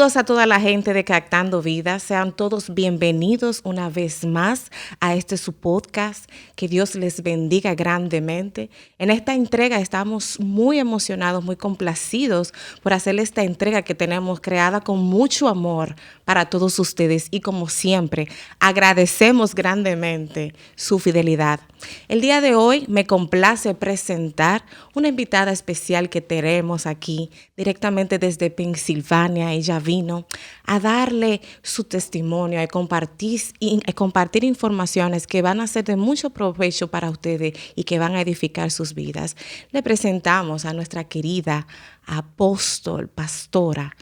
Saludos a toda la gente de Captando Vidas. Sean todos bienvenidos una vez más a su podcast. Que Dios les bendiga grandemente. En esta entrega estamos muy emocionados, muy complacidos por hacer esta entrega que tenemos creada con mucho amor para todos ustedes. Y como siempre, agradecemos grandemente su fidelidad. El día de hoy me complace presentar una invitada especial que tenemos aquí directamente desde Pensilvania. Ella vino a darle su testimonio, a compartir informaciones que van a ser de mucho provecho para ustedes y que van a edificar sus vidas. Le presentamos a nuestra querida apóstol, pastora,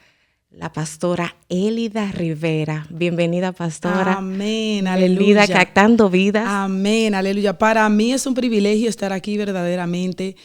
la pastora Elida Rivera. Bienvenida, pastora. Amén, Bienvenida aleluya. a Captando Vidas. Amén, aleluya. Para mí es un privilegio estar aquí verdaderamente.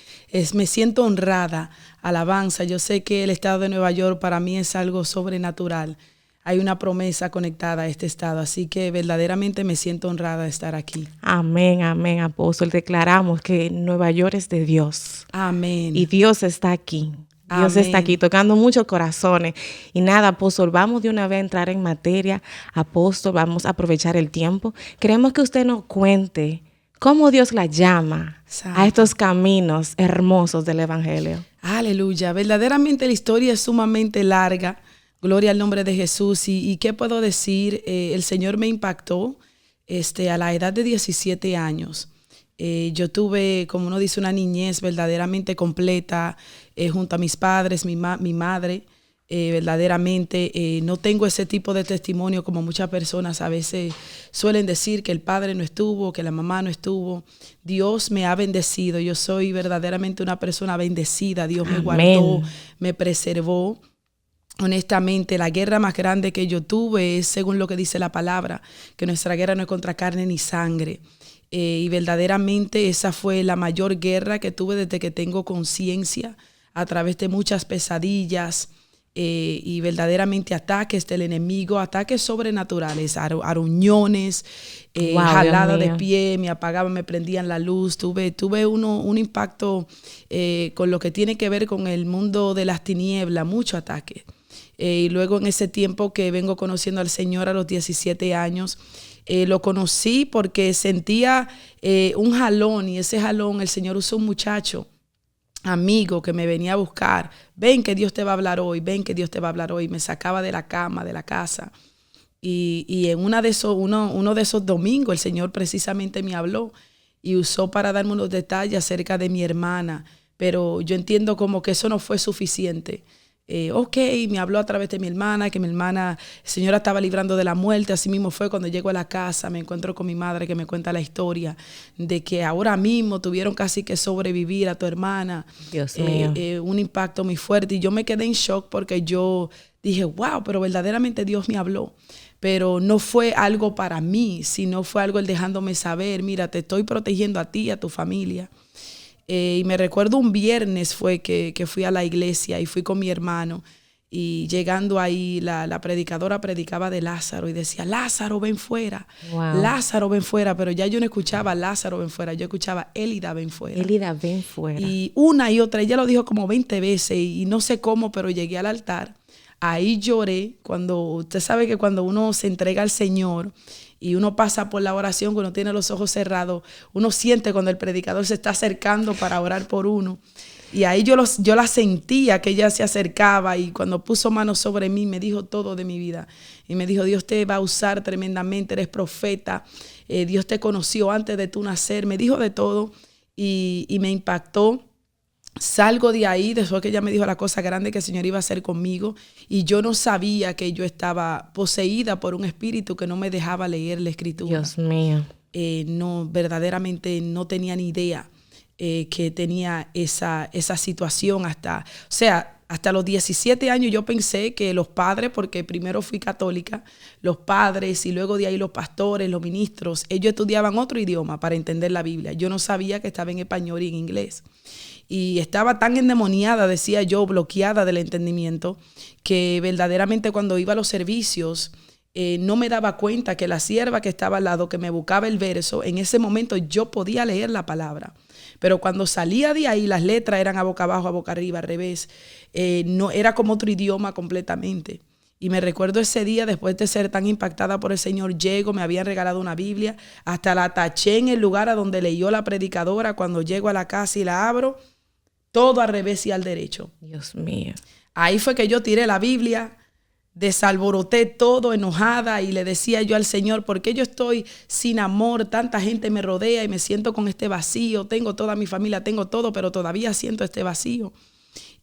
Me siento honrada. Alabanza. Yo sé que el estado de Nueva York para mí es algo sobrenatural. Hay una promesa conectada a este estado, así que verdaderamente me siento honrada de estar aquí. Amén, amén, apóstol. Declaramos que Nueva York es de Dios. Amén. Y Dios está aquí. Dios Amén. está aquí tocando muchos corazones. Y nada, apóstol, vamos de una vez a entrar en materia. Apóstol, vamos a aprovechar el tiempo. Queremos que usted nos cuente cómo Dios la llama a estos caminos hermosos del Evangelio. Aleluya. Verdaderamente la historia es sumamente larga. Gloria al nombre de Jesús. ¿Y qué puedo decir? El Señor me impactó a la edad de 17 años. Yo tuve, como uno dice, una niñez verdaderamente completa junto a mis padres, mi madre. Verdaderamente no tengo ese tipo de testimonio como muchas personas a veces suelen decir, que el padre no estuvo, que la mamá no estuvo. Dios me ha bendecido. Yo soy verdaderamente una persona bendecida. Dios me guardó, me preservó. Honestamente, la guerra más grande que yo tuve es, según lo que dice la palabra, que nuestra guerra no es contra carne ni sangre. Y verdaderamente esa fue la mayor guerra que tuve desde que tengo conciencia, a través de muchas pesadillas y verdaderamente ataques del enemigo, ataques sobrenaturales, aruñones, jalada de pie, me apagaban, me prendían la luz. Tuve un impacto con lo que tiene que ver con el mundo de las tinieblas, mucho ataque. Y luego en ese tiempo que vengo conociendo al Señor a los 17 años, lo conocí porque sentía un jalón, y ese jalón el Señor usó un muchacho amigo que me venía a buscar. Ven que Dios te va a hablar hoy, ven que Dios te va a hablar hoy. Me sacaba de la cama, de la casa. Y en uno de esos domingos el Señor precisamente me habló y usó para darme unos detalles acerca de mi hermana. Pero yo entiendo como que eso no fue suficiente. Me habló a través de mi hermana, que mi hermana, señora, estaba librando de la muerte. Así mismo fue cuando llego a la casa, me encuentro con mi madre, que me cuenta la historia de que ahora mismo tuvieron casi que sobrevivir a tu hermana. Dios mío. Un impacto muy fuerte, y yo me quedé en shock porque yo dije, wow, pero verdaderamente Dios me habló. Pero no fue algo para mí, sino fue algo el dejándome saber, mira, te estoy protegiendo a ti y a tu familia. Y me recuerdo un viernes fue que fui a la iglesia y fui con mi hermano, y llegando ahí la predicadora predicaba de Lázaro y decía, Lázaro, ven fuera. Wow. Lázaro, ven fuera. Pero ya yo no escuchaba Lázaro, ven fuera. Yo escuchaba Elida, ven fuera. Elida, ven fuera. Y una y otra, ella lo dijo como 20 veces y no sé cómo, pero llegué al altar. Ahí lloré. Cuando usted sabe que cuando uno se entrega al Señor y uno pasa por la oración, cuando uno tiene los ojos cerrados, uno siente cuando el predicador se está acercando para orar por uno. Y ahí yo la sentía, que ella se acercaba, y cuando puso manos sobre mí me dijo todo de mi vida. Y me dijo, Dios te va a usar tremendamente, eres profeta, Dios te conoció antes de tu nacer. Me dijo de todo y me impactó. Salgo de ahí después que ella me dijo la cosa grande que el Señor iba a hacer conmigo, y yo no sabía que yo estaba poseída por un espíritu que no me dejaba leer la escritura. Dios mío. No, verdaderamente no tenía ni idea que tenía esa situación hasta los 17 años. Yo pensé que los padres, porque primero fui católica, los padres y luego de ahí los pastores, los ministros, ellos estudiaban otro idioma para entender la Biblia. Yo no sabía que estaba en español y en inglés. Y estaba tan endemoniada, decía yo, bloqueada del entendimiento, que verdaderamente cuando iba a los servicios no me daba cuenta que la sierva que estaba al lado, que me buscaba el verso, en ese momento yo podía leer la palabra. Pero cuando salía de ahí, las letras eran a boca abajo, a boca arriba, al revés. No, era como otro idioma completamente. Y me recuerdo ese día, después de ser tan impactada por el Señor, llego, me habían regalado una Biblia, hasta la taché en el lugar a donde leyó la predicadora. Cuando llego a la casa y la abro, todo al revés y al derecho. Dios mío. Ahí fue que yo tiré la Biblia, desalboroté todo, enojada, y le decía yo al Señor, ¿por qué yo estoy sin amor? Tanta gente me rodea y me siento con este vacío. Tengo toda mi familia, tengo todo, pero todavía siento este vacío.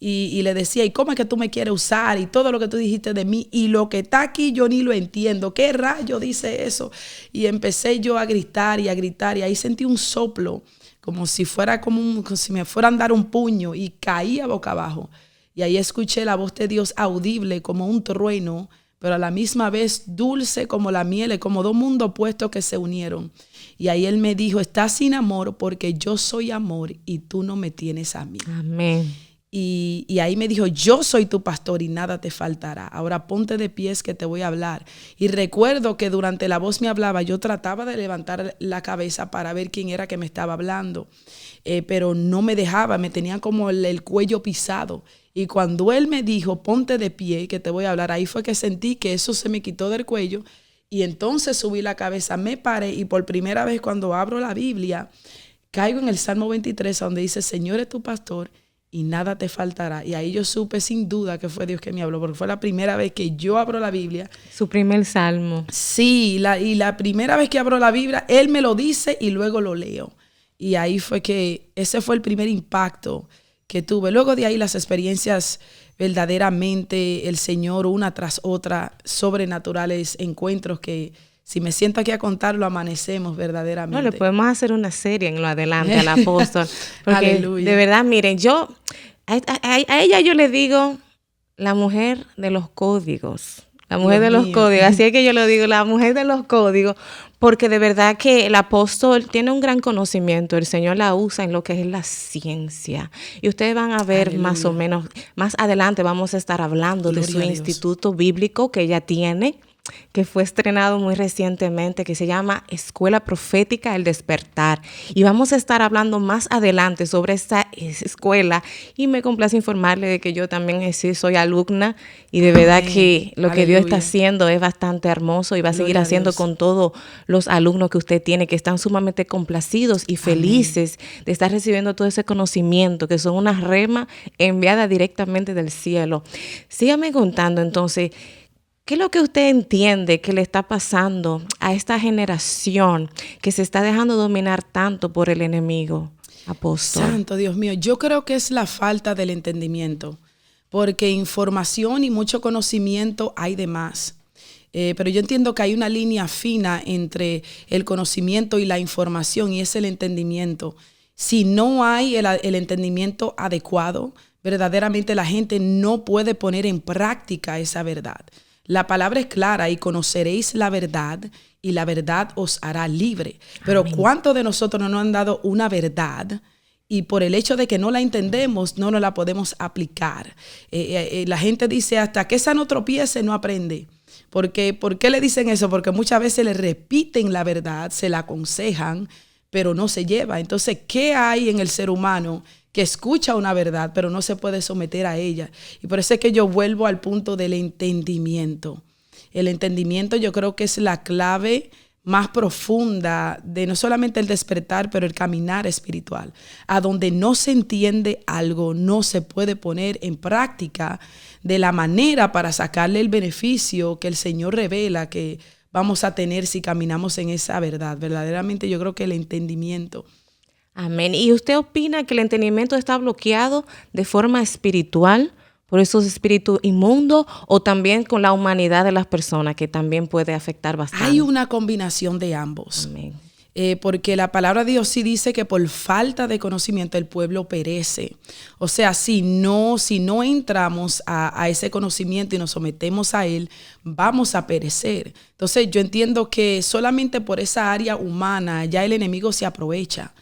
Y le decía, ¿y cómo es que tú me quieres usar? Y todo lo que tú dijiste de mí, y lo que está aquí yo ni lo entiendo. ¿Qué rayo dice eso? Y empecé yo a gritar, y ahí sentí un soplo, como si fuera como si me fueran a dar un puño, y caía boca abajo. Y ahí escuché la voz de Dios audible como un trueno, pero a la misma vez dulce como la miel, como dos mundos opuestos que se unieron. Y ahí Él me dijo, estás sin amor porque yo soy amor y tú no me tienes a mí. Amén. Y ahí me dijo, yo soy tu pastor y nada te faltará. Ahora ponte de pies que te voy a hablar. Y recuerdo que durante la voz me hablaba, yo trataba de levantar la cabeza para ver quién era que me estaba hablando. Pero no me dejaba, me tenía como el cuello pisado. Y cuando Él me dijo, ponte de pie que te voy a hablar, ahí fue que sentí que eso se me quitó del cuello. Y entonces subí la cabeza, me paré, y por primera vez cuando abro la Biblia, caigo en el Salmo 23, donde dice, Señor es tu pastor y nada te faltará. Y ahí yo supe sin duda que fue Dios que me habló, porque fue la primera vez que yo abro la Biblia. Su primer salmo. Sí, y la primera vez que abro la Biblia, Él me lo dice y luego lo leo. Y ahí fue que ese fue el primer impacto que tuve. Luego de ahí las experiencias verdaderamente, el Señor una tras otra, sobrenaturales encuentros que si me siento aquí a contarlo, amanecemos verdaderamente. No, le podemos hacer una serie en lo adelante al apóstol. Porque Aleluya. de verdad, miren, yo, a ella yo le digo la mujer de los códigos. La mujer Dios de los mío. códigos. Así es que yo le digo, la mujer de los códigos. Porque de verdad que el apóstol tiene un gran conocimiento. El Señor la usa en lo que es la ciencia. Y ustedes van a ver Aleluya. más o menos, más adelante vamos a estar hablando Gloria de su a Dios. instituto bíblico que ella tiene, que fue estrenado muy recientemente, que se llama Escuela Profética El Despertar. Y vamos a estar hablando más adelante sobre esta escuela. Y me complace informarle de que yo también soy alumna, y de verdad que lo que Dios está haciendo es bastante hermoso y va a seguir haciendo con todos los alumnos que usted tiene, que están sumamente complacidos y felices de estar recibiendo todo ese conocimiento, que son una rema enviada directamente del cielo. Sígame contando entonces, ¿qué es lo que usted entiende que le está pasando a esta generación que se está dejando dominar tanto por el enemigo, apóstol? Santo Dios mío, yo creo que es la falta del entendimiento, porque información y mucho conocimiento hay de más. Pero yo entiendo que hay una línea fina entre el conocimiento y la información, y es el entendimiento. Si no hay el entendimiento adecuado, verdaderamente la gente no puede poner en práctica esa verdad. La palabra es clara, y conoceréis la verdad y la verdad os hará libre. Pero Amén. ¿cuántos de nosotros no nos han dado una verdad y por el hecho de que no la entendemos no nos la podemos aplicar? La gente dice, hasta que esa no tropiece no aprende. ¿Por qué le dicen eso? Porque muchas veces le repiten la verdad, se la aconsejan, pero no se lleva. Entonces, ¿qué hay en el ser humano que escucha una verdad, pero no se puede someter a ella? Y por eso es que yo vuelvo al punto del entendimiento. El entendimiento yo creo que es la clave más profunda de no solamente el despertar, pero el caminar espiritual. A donde no se entiende algo, no se puede poner en práctica de la manera para sacarle el beneficio que el Señor revela que vamos a tener si caminamos en esa verdad. Verdaderamente yo creo que el entendimiento. Amén. ¿Y usted opina que el entendimiento está bloqueado de forma espiritual por esos espíritus inmundos, o también con la humanidad de las personas, que también puede afectar bastante? Hay una combinación de ambos. Amén. Porque la palabra de Dios sí dice que por falta de conocimiento el pueblo perece. O sea, si no entramos a ese conocimiento y nos sometemos a él, vamos a perecer. Entonces yo entiendo que solamente por esa área humana ya el enemigo se aprovecha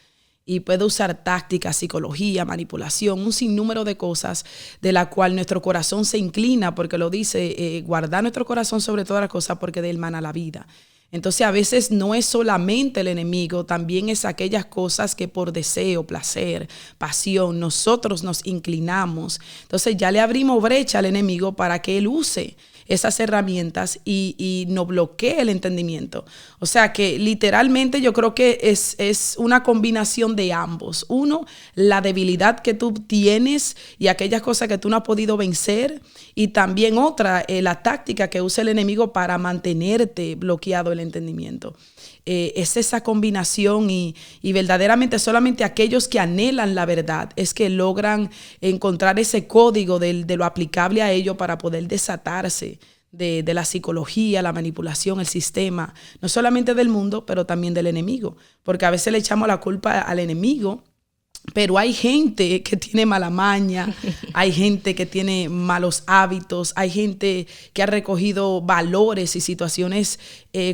y puede usar tácticas, psicología, manipulación, un sinnúmero de cosas de la cual nuestro corazón se inclina, porque lo dice, guardar nuestro corazón sobre todas las cosas, porque de él mana la vida. Entonces a veces no es solamente el enemigo, también es aquellas cosas que por deseo, placer, pasión, nosotros nos inclinamos. Entonces ya le abrimos brecha al enemigo para que él use esas herramientas y nos bloquea el entendimiento. O sea que literalmente yo creo que es una combinación de ambos. Uno, la debilidad que tú tienes y aquellas cosas que tú no has podido vencer, y también otra, la táctica que usa el enemigo para mantenerte bloqueado el entendimiento. Es esa combinación y verdaderamente solamente aquellos que anhelan la verdad es que logran encontrar ese código de lo aplicable a ello para poder desatarse de la psicología, la manipulación, el sistema, no solamente del mundo, pero también del enemigo, porque a veces le echamos la culpa al enemigo. Pero hay gente que tiene mala maña, hay gente que tiene malos hábitos, hay gente que ha recogido valores y situaciones,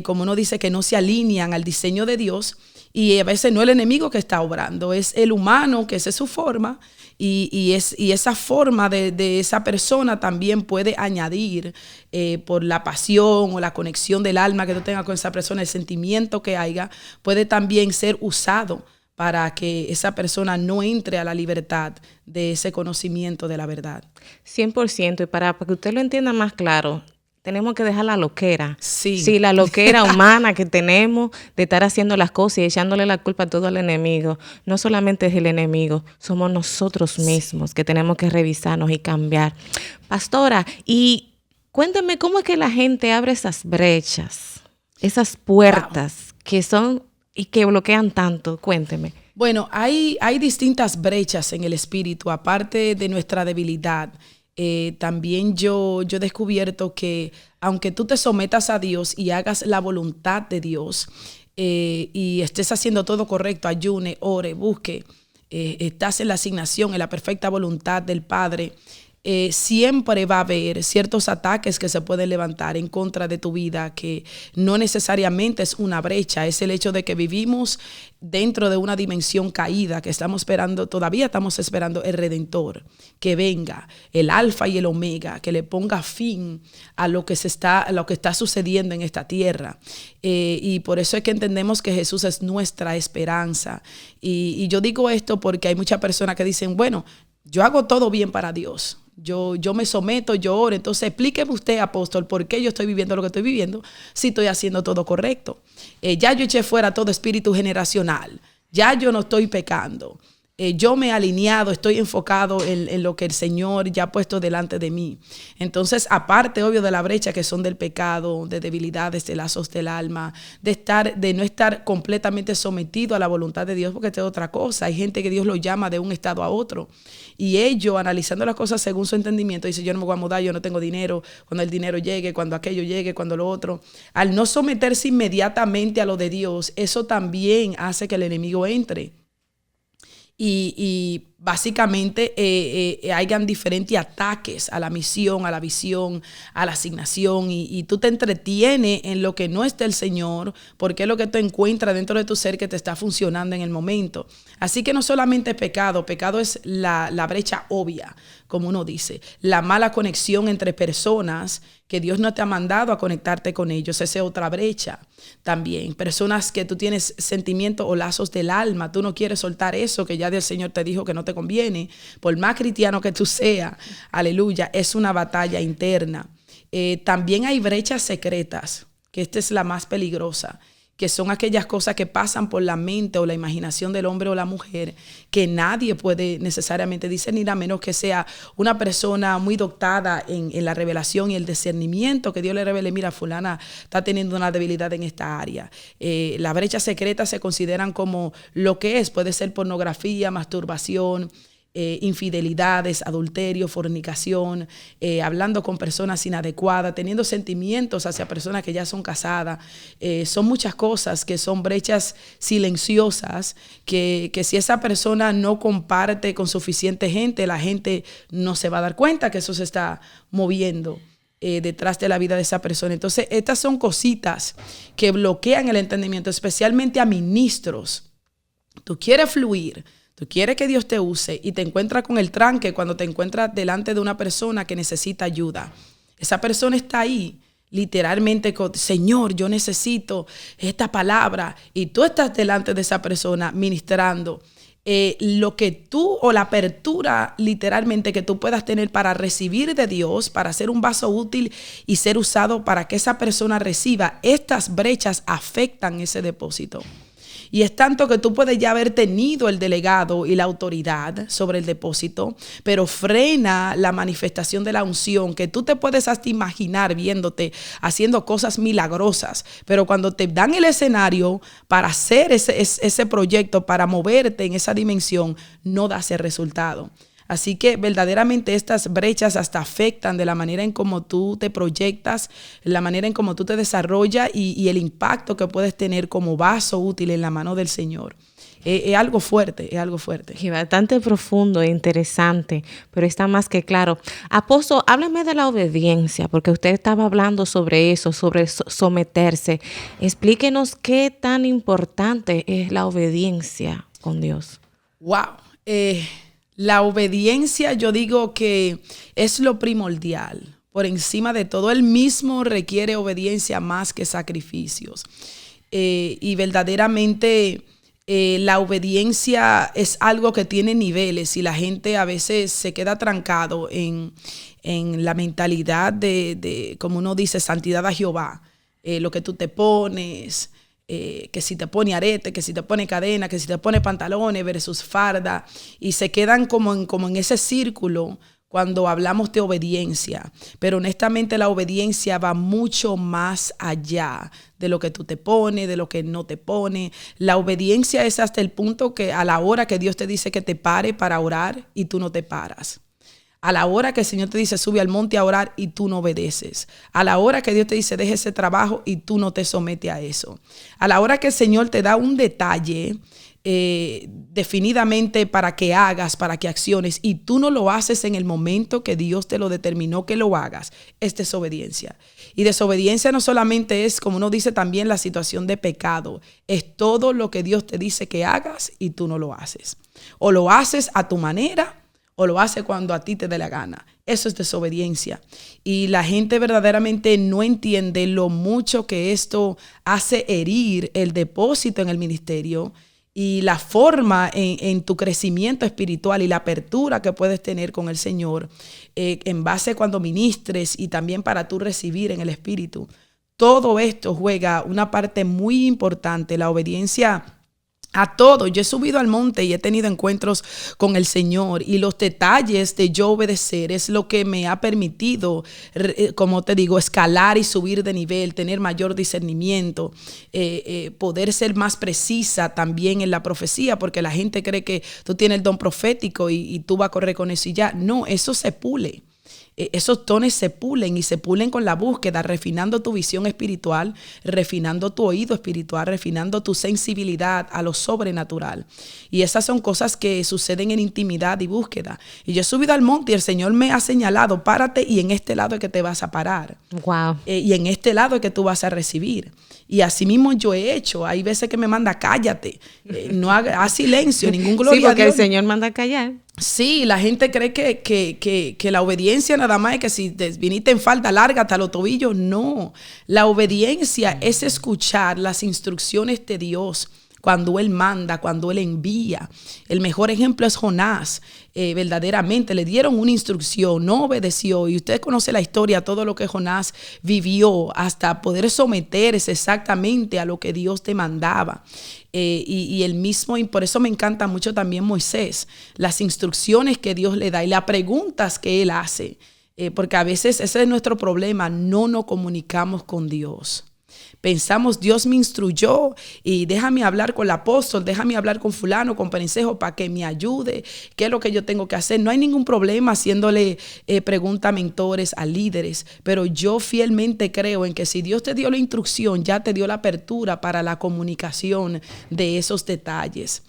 como uno dice, que no se alinean al diseño de Dios. Y a veces no es el enemigo que está obrando, es el humano, que esa es su forma. Y esa forma de esa persona también puede añadir, por la pasión o la conexión del alma que tú tengas con esa persona, el sentimiento que haya, puede también ser usado para que esa persona no entre a la libertad de ese conocimiento de la verdad. 100%. Y para que usted lo entienda más claro, tenemos que dejar la loquera. Sí, la loquera humana que tenemos de estar haciendo las cosas y echándole la culpa a todo al enemigo. No solamente es el enemigo, somos nosotros mismos que tenemos que revisarnos y cambiar. Pastora, y cuénteme cómo es que la gente abre esas brechas, esas puertas que son y que bloquean tanto. Cuénteme. Bueno, hay distintas brechas en el espíritu, aparte de nuestra debilidad. También yo he descubierto que aunque tú te sometas a Dios y hagas la voluntad de Dios, y estés haciendo todo correcto, ayune, ore, busque, estás en la asignación, en la perfecta voluntad del Padre, siempre va a haber ciertos ataques que se pueden levantar en contra de tu vida, que no necesariamente es una brecha, es el hecho de que vivimos dentro de una dimensión caída, que todavía estamos esperando el Redentor, que venga, el Alfa y el Omega, que le ponga fin a lo que está sucediendo en esta tierra. Y por eso es que entendemos que Jesús es nuestra esperanza. Y yo digo esto porque hay muchas personas que dicen, bueno, yo hago todo bien para Dios. Yo me someto, yo oro. Entonces explíqueme usted, apóstol, por qué yo estoy viviendo lo que estoy viviendo si estoy haciendo todo correcto. Ya yo eché fuera todo espíritu generacional. Ya yo no estoy pecando. Yo me he alineado, estoy enfocado en lo que el Señor ya ha puesto delante de mí. Entonces, aparte, obvio, de la brecha que son del pecado, de debilidades, de lazos del alma, de no estar completamente sometido a la voluntad de Dios, porque esta es otra cosa. Hay gente que Dios lo llama de un estado a otro. Y ellos, analizando las cosas según su entendimiento, dicen, yo no me voy a mudar, yo no tengo dinero, cuando el dinero llegue, cuando aquello llegue, cuando lo otro. Al no someterse inmediatamente a lo de Dios, eso también hace que el enemigo entre. Y básicamente hayan diferentes ataques a la misión, a la visión, a la asignación, y tú te entretienes en lo que no es del Señor, porque es lo que tú encuentras dentro de tu ser que te está funcionando en el momento. Así que no solamente pecado es la brecha obvia, como uno dice, la mala conexión entre personas que Dios no te ha mandado a conectarte con ellos. Esa es otra brecha también. Personas que tú tienes sentimientos o lazos del alma, tú no quieres soltar eso que ya del Señor te dijo que no te conviene. Por más cristiano que tú seas, aleluya, es una batalla interna. También hay brechas secretas, que esta es la más peligrosa, que son aquellas cosas que pasan por la mente o la imaginación del hombre o la mujer, que nadie puede necesariamente discernir, a menos que sea una persona muy dotada en la revelación y el discernimiento, que Dios le revele, mira, fulana está teniendo una debilidad en esta área. Las brechas secretas se consideran como lo que puede ser pornografía, masturbación, infidelidades, adulterio, fornicación, hablando con personas inadecuadas, teniendo sentimientos hacia personas que ya son casadas. Son muchas cosas que son brechas silenciosas que si esa persona no comparte con suficiente gente, la gente no se va a dar cuenta que eso se está moviendo detrás de la vida de esa persona. Entonces, estas son cositas que bloquean el entendimiento, especialmente a ministros. Tú quieres fluir, tú quieres que Dios te use y te encuentras con el tranque cuando te encuentras delante de una persona que necesita ayuda. Esa persona está ahí literalmente con, Señor, yo necesito esta palabra, y tú estás delante de esa persona ministrando. lo que tú, o la apertura literalmente que tú puedas tener para recibir de Dios, para ser un vaso útil y ser usado para que esa persona reciba, estas brechas afectan ese depósito. Y es tanto que tú puedes ya haber tenido el delegado y la autoridad sobre el depósito, pero frena la manifestación de la unción, que tú te puedes hasta imaginar viéndote haciendo cosas milagrosas, pero cuando te dan el escenario para hacer ese proyecto, para moverte en esa dimensión, no da ese resultado. Así que verdaderamente estas brechas hasta afectan de la manera en cómo tú te proyectas, la manera en cómo tú te desarrollas y el impacto que puedes tener como vaso útil en la mano del Señor. Es algo fuerte, es algo fuerte. Y bastante profundo e interesante, pero está más que claro. Apóstol, hábleme de la obediencia, porque usted estaba hablando sobre eso, sobre someterse. Explíquenos qué tan importante es la obediencia con Dios. Wow. La obediencia, yo digo que es lo primordial. Por encima de todo, Él mismo requiere obediencia más que sacrificios. Y verdaderamente la obediencia es algo que tiene niveles y la gente a veces se queda trancado en la mentalidad de, como uno dice, santidad a Jehová. Lo que tú te pones, que si te pone arete, que si te pone cadena, que si te pone pantalones versus farda, y se quedan como en ese círculo cuando hablamos de obediencia. Pero honestamente la obediencia va mucho más allá de lo que tú te pones, de lo que no te pones. La obediencia es hasta el punto que a la hora que Dios te dice que te pare para orar y tú no te paras. A la hora que el Señor te dice sube al monte a orar y tú no obedeces. A la hora que Dios te dice deja ese trabajo y tú no te sometes a eso. A la hora que el Señor te da un detalle definidamente para que hagas, para que acciones, y tú no lo haces en el momento que Dios te lo determinó que lo hagas, es desobediencia. Y desobediencia no solamente es, como uno dice también, la situación de pecado, es todo lo que Dios te dice que hagas y tú no lo haces. O lo haces a tu manera, o lo hace cuando a ti te dé la gana. Eso es desobediencia. Y la gente verdaderamente no entiende lo mucho que esto hace herir el depósito en el ministerio y la forma en tu crecimiento espiritual y la apertura que puedes tener con el Señor en base cuando ministres y también para tú recibir en el Espíritu. Todo esto juega una parte muy importante, la obediencia a todo. Yo he subido al monte y he tenido encuentros con el Señor y los detalles de yo obedecer es lo que me ha permitido, como te digo, escalar y subir de nivel, tener mayor discernimiento, poder ser más precisa también en la profecía, porque la gente cree que tú tienes el don profético y tú vas a correr con eso y ya. No, eso se pule. Esos dones se pulen y se pulen con la búsqueda, refinando tu visión espiritual, refinando tu oído espiritual, refinando tu sensibilidad a lo sobrenatural. Y esas son cosas que suceden en intimidad y búsqueda. Y yo he subido al monte y el Señor me ha señalado, párate y en este lado es que te vas a parar. Wow. Y en este lado es que tú vas a recibir. Y así mismo yo he hecho. Hay veces que me manda, cállate, no haz silencio, ningún gloria sí, porque a Dios. el Señor manda a callar. Sí, la gente cree que la obediencia nada más es que si viniste en falda larga hasta los tobillos. No, la obediencia es escuchar las instrucciones de Dios cuando Él manda, cuando Él envía. El mejor ejemplo es Jonás. Verdaderamente le dieron una instrucción, no obedeció. Y usted conoce la historia, todo lo que Jonás vivió hasta poder someterse exactamente a lo que Dios te mandaba. Y el mismo, y por eso me encanta mucho también Moisés, las instrucciones que Dios le da y las preguntas que Él hace. Porque a veces ese es nuestro problema, no nos comunicamos con Dios. Pensamos, Dios me instruyó y déjame hablar con el apóstol, déjame hablar con fulano, con perencejo para que me ayude. ¿Qué es lo que yo tengo que hacer? No hay ningún problema haciéndole preguntas a mentores, a líderes, pero yo fielmente creo en que si Dios te dio la instrucción, ya te dio la apertura para la comunicación de esos detalles.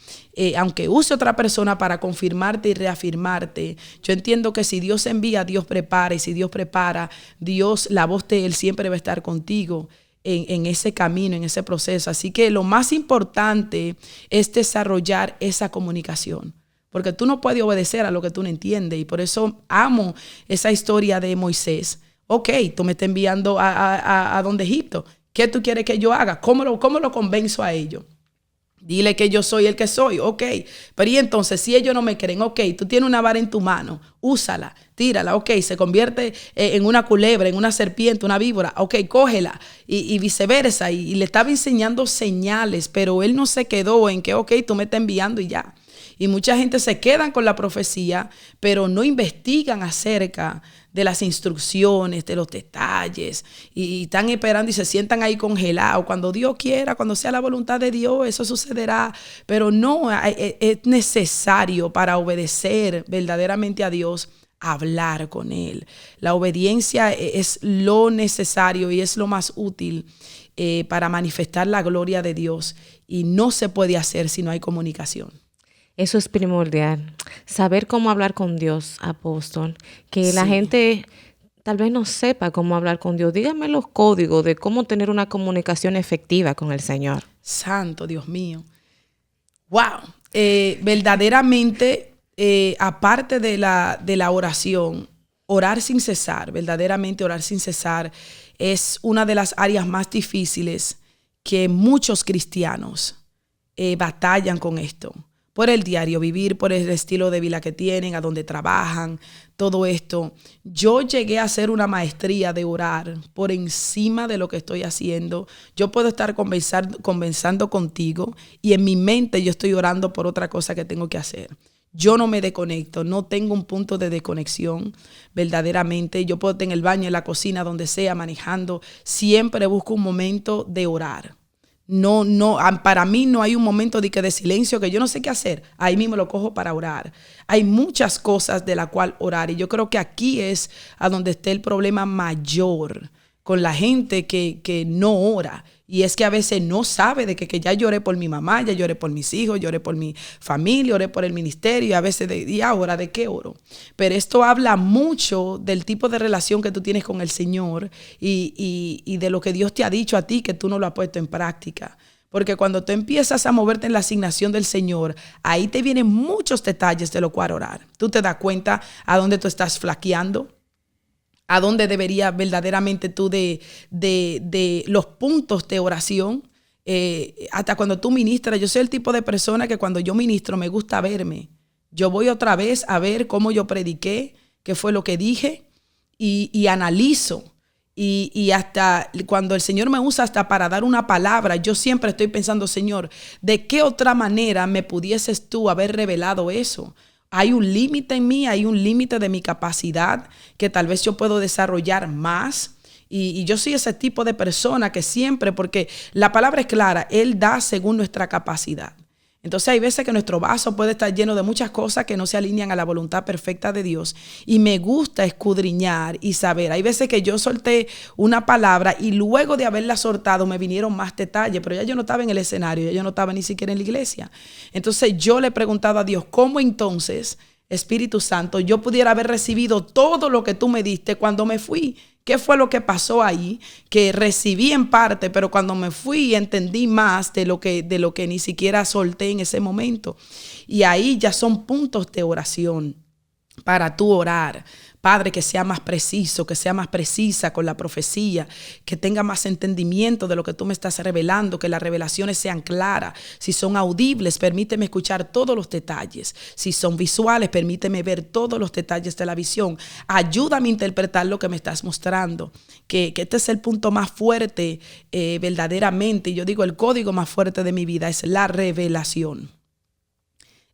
Aunque use otra persona para confirmarte y reafirmarte, yo entiendo que si Dios envía, Dios prepara, y si Dios prepara, Dios, la voz de Él siempre va a estar contigo en ese camino, en ese proceso. Así que lo más importante es desarrollar esa comunicación, porque tú no puedes obedecer a lo que tú no entiendes, y por eso amo esa historia de Moisés. Ok, tú me estás enviando a donde Egipto. ¿Qué tú quieres que yo haga? ¿Cómo lo convenzo a ellos? Dile que yo soy el que soy, ok. Pero y entonces, si ellos no me creen, ok, tú tienes una vara en tu mano, úsala, tírala, ok. Se convierte en una culebra, en una serpiente, una víbora, ok, cógela. Y viceversa. Y le estaba enseñando señales, pero él no se quedó en que, ok, tú me estás enviando y ya. Y mucha gente se quedan con la profecía, pero no investigan acerca de las instrucciones, de los detalles, y están esperando y se sientan ahí congelados. Cuando Dios quiera, cuando sea la voluntad de Dios, eso sucederá. Pero no, es necesario para obedecer verdaderamente a Dios, hablar con Él. La obediencia es lo necesario y es lo más útil para manifestar la gloria de Dios. Y no se puede hacer si no hay comunicación. Eso es primordial. Saber cómo hablar con Dios, apóstol. Que la gente tal vez no sepa cómo hablar con Dios. Dígame los códigos de cómo tener una comunicación efectiva con el Señor. Santo Dios mío. Wow. Verdaderamente, aparte de la oración, orar sin cesar, verdaderamente orar sin cesar, es una de las áreas más difíciles que muchos cristianos batallan con esto. Por el diario vivir, por el estilo de vida que tienen, a donde trabajan, todo esto. Yo llegué a hacer una maestría de orar por encima de lo que estoy haciendo. Yo puedo estar conversando contigo y en mi mente yo estoy orando por otra cosa que tengo que hacer. Yo no me desconecto, no tengo un punto de desconexión verdaderamente. Yo puedo estar en el baño, en la cocina, donde sea, manejando. Siempre busco un momento de orar. No, para mí no hay un momento de silencio que yo no sé qué hacer. Ahí mismo lo cojo para orar. Hay muchas cosas de la cual orar y yo creo que aquí es a donde está el problema mayor con la gente que no ora. Y es que a veces no sabe de que ya lloré por mi mamá, ya lloré por mis hijos, lloré por mi familia, oré por el ministerio y a veces ¿y ahora de qué oro? Pero esto habla mucho del tipo de relación que tú tienes con el Señor y de lo que Dios te ha dicho a ti que tú no lo has puesto en práctica. Porque cuando tú empiezas a moverte en la asignación del Señor, ahí te vienen muchos detalles de lo cual orar. Tú te das cuenta a dónde tú estás flaqueando, a dónde debería verdaderamente tú de los puntos de oración. Hasta cuando tú ministras, yo soy el tipo de persona que cuando yo ministro me gusta verme. Yo voy otra vez a ver cómo yo prediqué, qué fue lo que dije y analizo. Y hasta cuando el Señor me usa hasta para dar una palabra, yo siempre estoy pensando, Señor, ¿de qué otra manera me pudieses tú haber revelado eso? Hay un límite en mí, hay un límite de mi capacidad que tal vez yo puedo desarrollar más. Y yo soy ese tipo de persona que siempre, porque la palabra es clara, Él da según nuestra capacidad. Entonces hay veces que nuestro vaso puede estar lleno de muchas cosas que no se alinean a la voluntad perfecta de Dios. Y me gusta escudriñar y saber. Hay veces que yo solté una palabra y luego de haberla soltado me vinieron más detalles, pero ya yo no estaba en el escenario, ya yo no estaba ni siquiera en la iglesia. Entonces yo le he preguntado a Dios, ¿cómo entonces, Espíritu Santo, yo pudiera haber recibido todo lo que tú me diste cuando me fui? ¿Qué fue lo que pasó ahí? Que recibí en parte, pero cuando me fui entendí más de lo que ni siquiera solté en ese momento. Y ahí ya son puntos de oración para tú orar. Padre, que sea más preciso, que sea más precisa con la profecía, que tenga más entendimiento de lo que tú me estás revelando, que las revelaciones sean claras. Si son audibles, permíteme escuchar todos los detalles. Si son visuales, permíteme ver todos los detalles de la visión. Ayúdame a interpretar lo que me estás mostrando. Que este es el punto más fuerte verdaderamente. Yo digo, el código más fuerte de mi vida es la revelación.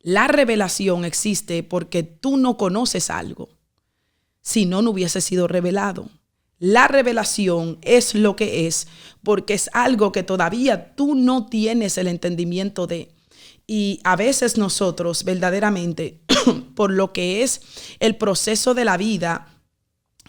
La revelación existe porque tú no conoces algo. Si no, no hubiese sido revelado. La revelación es lo que es porque es algo que todavía tú no tienes el entendimiento de. Y a veces nosotros verdaderamente, por lo que es el proceso de la vida,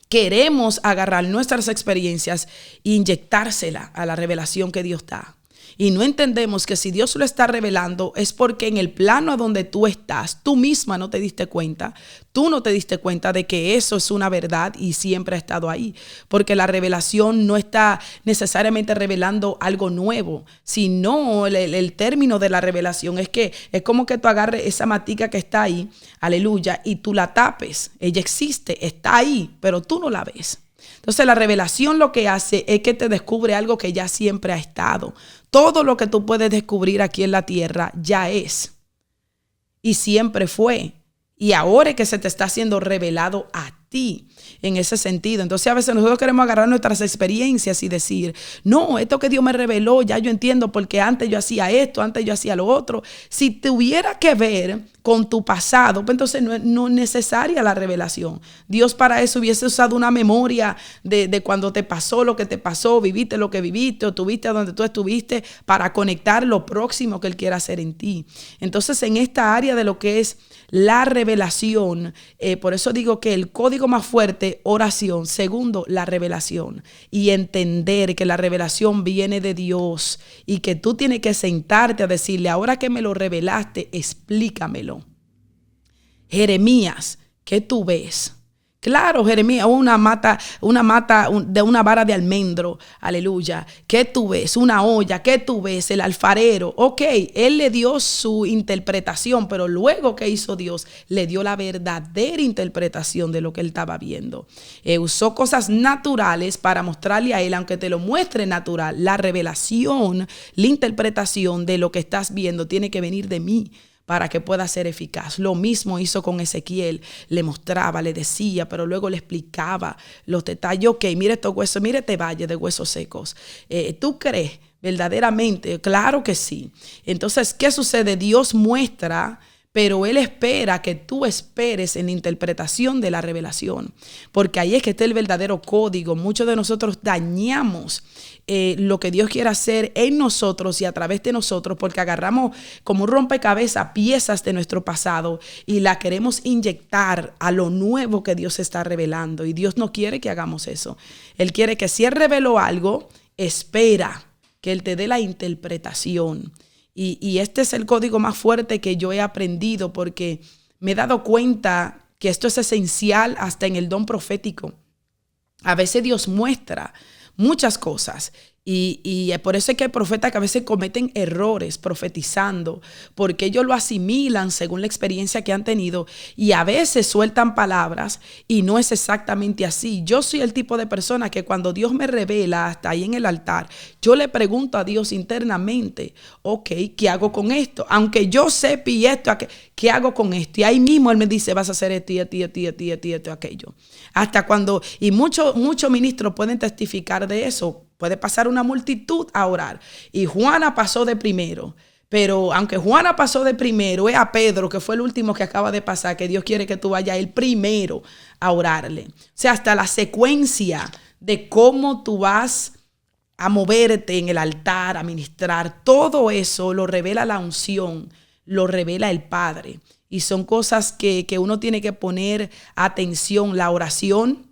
queremos agarrar nuestras experiencias e inyectársela a la revelación que Dios da. Y no entendemos que si Dios lo está revelando es porque en el plano a donde tú estás, tú misma no te diste cuenta. Tú no te diste cuenta de que eso es una verdad y siempre ha estado ahí. Porque la revelación no está necesariamente revelando algo nuevo, sino el término de la revelación es que es como que tú agarres esa matica que está ahí, aleluya, y tú la tapes. Ella existe, está ahí, pero tú no la ves. Entonces la revelación lo que hace es que te descubre algo que ya siempre ha estado. todo lo que tú puedes descubrir aquí en la tierra ya es. Y siempre fue. Y ahora es que se te está siendo revelado a ti en ese sentido. Entonces a veces nosotros queremos agarrar nuestras experiencias y decir, no, esto que Dios me reveló, ya yo entiendo porque antes yo hacía esto, antes yo hacía lo otro. Si tuviera que ver con tu pasado, pues entonces no es necesaria la revelación. Dios para eso hubiese usado una memoria de cuando te pasó lo que te pasó, viviste lo que viviste o tuviste donde tú estuviste para conectar lo próximo que Él quiera hacer en ti. Entonces en esta área de lo que es la revelación, por eso digo que el código más fuerte, oración. Segundo, la revelación. Y entender que la revelación viene de Dios y que tú tienes que sentarte a decirle, ahora que me lo revelaste, explícamelo. Jeremías, ¿qué tú ves? Claro, Jeremías, una mata de una vara de almendro, aleluya. ¿Qué tú ves? Una olla, ¿qué tú ves? El alfarero. Ok, él le dio su interpretación, pero luego, ¿qué hizo Dios? Le dio la verdadera interpretación de lo que él estaba viendo. Usó cosas naturales para mostrarle a él, aunque te lo muestre natural, la revelación, la interpretación de lo que estás viendo tiene que venir de mí, para que pueda ser eficaz. Lo mismo hizo con Ezequiel, le mostraba, le decía, pero luego le explicaba los detalles. Ok, mire estos huesos, mire este valle de huesos secos. ¿Tú crees verdaderamente? Claro que sí. Entonces, ¿qué sucede? Dios muestra, pero Él espera que tú esperes en la interpretación de la revelación, porque ahí es que está el verdadero código. Muchos de nosotros dañamos lo que Dios quiere hacer en nosotros y a través de nosotros, porque agarramos como un rompecabezas piezas de nuestro pasado y la queremos inyectar a lo nuevo que Dios está revelando. Y Dios no quiere que hagamos eso. Él quiere que si Él reveló algo, espera que Él te dé la interpretación. Y este es el código más fuerte que yo he aprendido, porque me he dado cuenta que esto es esencial hasta en el don profético. A veces Dios muestra muchas cosas y por eso es que hay profetas que a veces cometen errores profetizando, porque ellos lo asimilan según la experiencia que han tenido y a veces sueltan palabras y no es exactamente así. Yo soy el tipo de persona que cuando Dios me revela hasta ahí en el altar, yo le pregunto a Dios internamente, ok, ¿qué hago con esto? Aunque yo sepa y esto, ¿qué hago con esto? Y ahí mismo Él me dice, vas a hacer esto y esto y esto y esto y esto y esto, aquello. Hasta cuando, y muchos ministros pueden testificar de eso. Puede pasar una multitud a orar. Y Juana pasó de primero. Pero aunque Juana pasó de primero, es a Pedro, que fue el último que acaba de pasar, que Dios quiere que tú vayas el primero a orarle. O sea, hasta la secuencia de cómo tú vas a moverte en el altar, a ministrar, todo eso lo revela la unción, lo revela el Padre. Y son cosas que uno tiene que poner atención. La oración,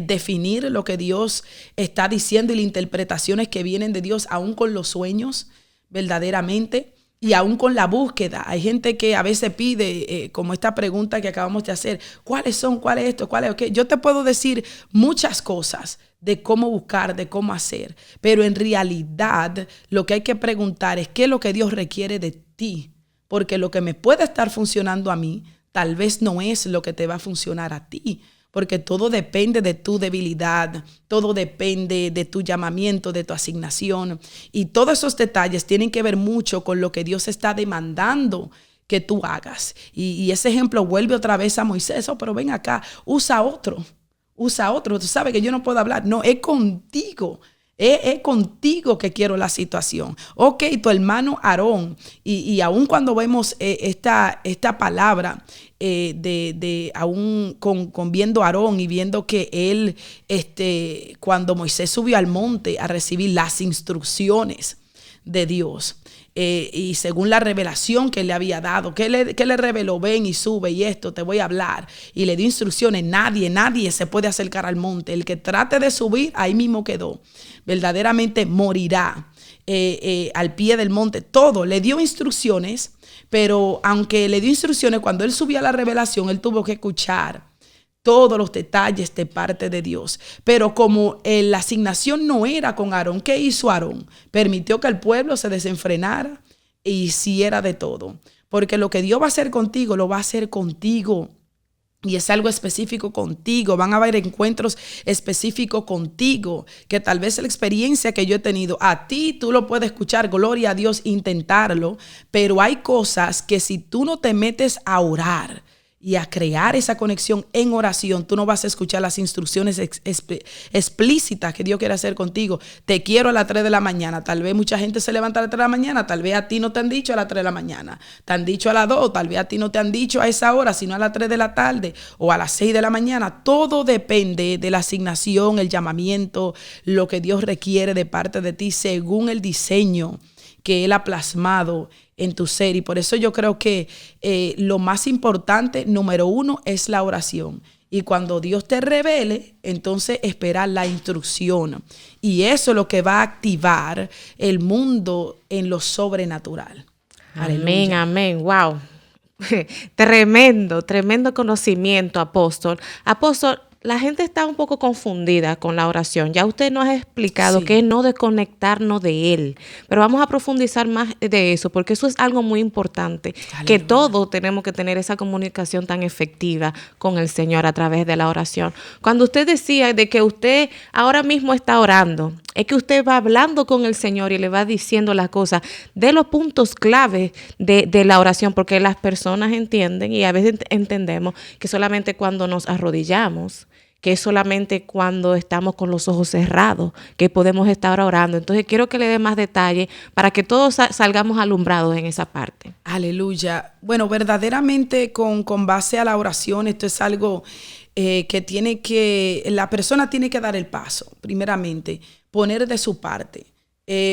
definir lo que Dios está diciendo y las interpretaciones que vienen de Dios, aún con los sueños, verdaderamente, y aún con la búsqueda. Hay gente que a veces pide, como esta pregunta que acabamos de hacer, ¿cuáles son? ¿Cuál es esto? ¿Cuál es? Okay. Yo te puedo decir muchas cosas de cómo buscar, de cómo hacer, pero en realidad lo que hay que preguntar es qué es lo que Dios requiere de ti, porque lo que me puede estar funcionando a mí, tal vez no es lo que te va a funcionar a ti. Porque todo depende de tu debilidad, todo depende de tu llamamiento, de tu asignación. Y todos esos detalles tienen que ver mucho con lo que Dios está demandando que tú hagas. Y ese ejemplo vuelve otra vez a Moisés. Pero ven acá, usa otro. Tú sabes que yo no puedo hablar. No, es contigo. Es contigo que quiero la situación. Ok, tu hermano Aarón. Y aún cuando vemos esta palabra aún con viendo a Aarón y viendo que él, cuando Moisés subió al monte a recibir las instrucciones de Dios, y según la revelación que le había dado, que le reveló, ven y sube y esto, te voy a hablar, y le dio instrucciones, nadie se puede acercar al monte, el que trate de subir, ahí mismo quedó, verdaderamente morirá al pie del monte, todo, le dio instrucciones, pero aunque le dio instrucciones, cuando él subió a la revelación, él tuvo que escuchar todos los detalles de parte de Dios. Pero como la asignación no era con Aarón, ¿qué hizo Aarón? Permitió que el pueblo se desenfrenara e hiciera de todo. Porque lo que Dios va a hacer contigo, lo va a hacer contigo. Y es algo específico contigo. Van a haber encuentros específicos contigo, que tal vez la experiencia que yo he tenido, a ti tú lo puedes escuchar, gloria a Dios, intentarlo, pero hay cosas que si tú no te metes a orar y a crear esa conexión en oración, tú no vas a escuchar las instrucciones explícitas que Dios quiere hacer contigo. Te quiero a las 3 de la mañana. Tal vez mucha gente se levanta a las 3 de la mañana. Tal vez a ti no te han dicho a las 3 de la mañana. Te han dicho a las 2. Tal vez a ti no te han dicho a esa hora, sino a las 3 de la tarde o a las 6 de la mañana. Todo depende de la asignación, el llamamiento, lo que Dios requiere de parte de ti según el diseño que Él ha plasmado en tu ser. Y por eso yo creo que lo más importante, número 1, es la oración. Y cuando Dios te revele, entonces esperar la instrucción. Y eso es lo que va a activar el mundo en lo sobrenatural. Amén, Aleluya. amén. Wow. Tremendo conocimiento, apóstol. Apóstol, la gente está un poco confundida con la oración. Ya usted nos ha explicado que es no desconectarnos de Él. Pero vamos a profundizar más de eso, porque eso es algo muy importante. Aleluya. Que todos tenemos que tener esa comunicación tan efectiva con el Señor a través de la oración. Cuando usted decía de que usted ahora mismo está orando, es que usted va hablando con el Señor y le va diciendo las cosas de los puntos claves de la oración, porque las personas entienden y a veces entendemos que solamente cuando nos arrodillamos, que es solamente cuando estamos con los ojos cerrados que podemos estar orando. Entonces quiero que le dé más detalle para que todos salgamos alumbrados en esa parte. Aleluya. Bueno, verdaderamente con base a la oración, esto es algo la persona tiene que dar el paso, primeramente, poner de su parte.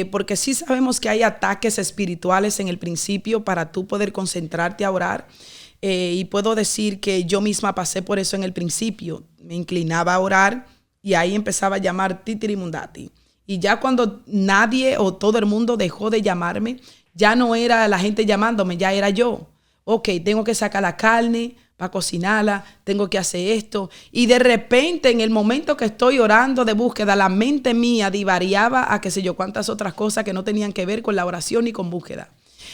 Porque sí sabemos que hay ataques espirituales en el principio para tú poder concentrarte a orar. Y puedo decir que yo misma pasé por eso en el principio. Me inclinaba a orar y ahí empezaba a llamar titirimundati. Y ya cuando nadie o todo el mundo dejó de llamarme, ya no era la gente llamándome, ya era yo. Ok, tengo que sacar la carne para cocinarla, tengo que hacer esto. Y de repente, en el momento que estoy orando de búsqueda, la mente mía divariaba a qué sé yo cuántas otras cosas que no tenían que ver con la oración ni con búsqueda.